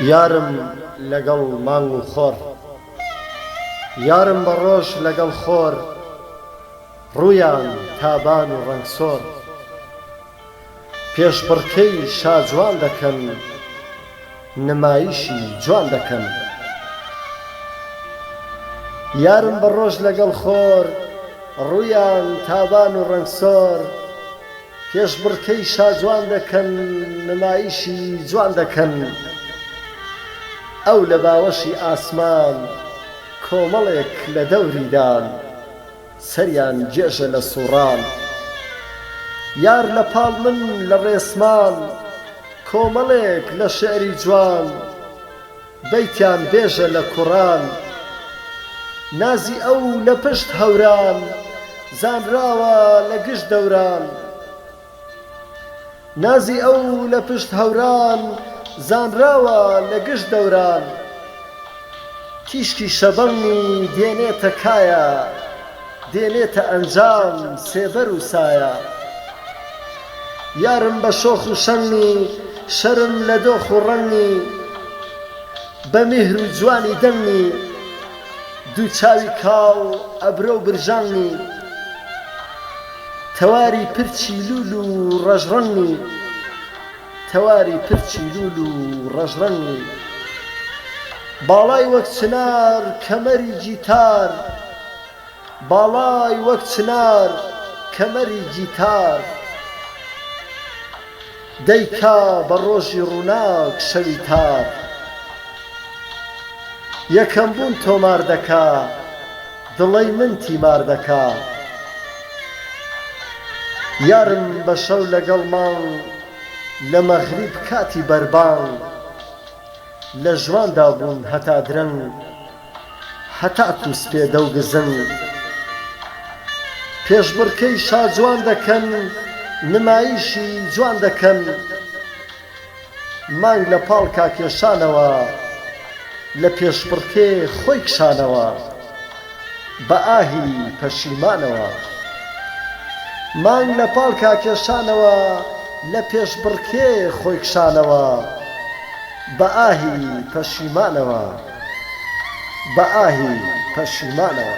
یارم لەگەڵ مانگ و خۆر، یارم بە ڕۆژ لەگەڵ خۆر، ڕوویان تابان و ڕەنگسۆر، پێشبڕکەی شاجوان دەکەن، نمایشی جوان دەکەن. یارم بە ڕۆژ لەگەڵ خۆر، ڕوویان تابان و ڕەنگسۆر، پێشبڕکەی شاجوان دەکەن، نمایشی جوان دەکەن. ئەو لە باوەشی ئاسمان کۆمەڵێک لە دەوریدان، سەریان جێژە لە سوڕان. یار لە پاڵ من لە ڕێسمان، کۆمەڵێک لە شێعری جوان، بەیتیان بێژە لە کوڕان. نازی ئەو لە پشت هەوران، زانراوە لە گشت دەوران. نازی ئەو لە پشت هەوران، زانراوە لە گشت دەوران. تیشکی شەبەڵنی دێنێتە کایە، دێنێتە ئەنجام سێبەر و سایە. یارم بە شۆخ و شەنگی، شەرم لە دۆخ و ڕەنگی، بە میهر و جوانی دەنگی، دوو چاوی کاڵ ئەبرۆ و برژانگی، تەواری پرچی لول و ڕەژڕەنگی، تەواری پرچی لول و ڕەژڕەنگی. باڵای وەک چنار کەمەری گیتار، باڵای وەک چنار کەمەری گیتار. دەیکا بە ڕۆژی ڕووناک شەوی تار، یەکەم بوون تۆمار دەکا، دڵەی من تیمار دەکا. یارم بە شەو لەگەڵ مانگ، لە مەغریب کاتی بەربانگ، لە ژواندا بوون هەتا درەنگ، هەتا تووسپێدە و گزنگ. پێشبڕکەی شاجوان دەکەن، نمایشی جوان دەکەن. مانگ لە پاڵ کاکێشانەوە، لە پێشبڕکێ خۆی کشانەوە، بە ئاهی پەشیمانەوە. مانگ لە پاڵ کاکێشانەوە، لە پێشبڕکێ خۆی کشانەوە، بە ئاهی پەشیمانەوە، بە ئاهی پەشیمانەوە.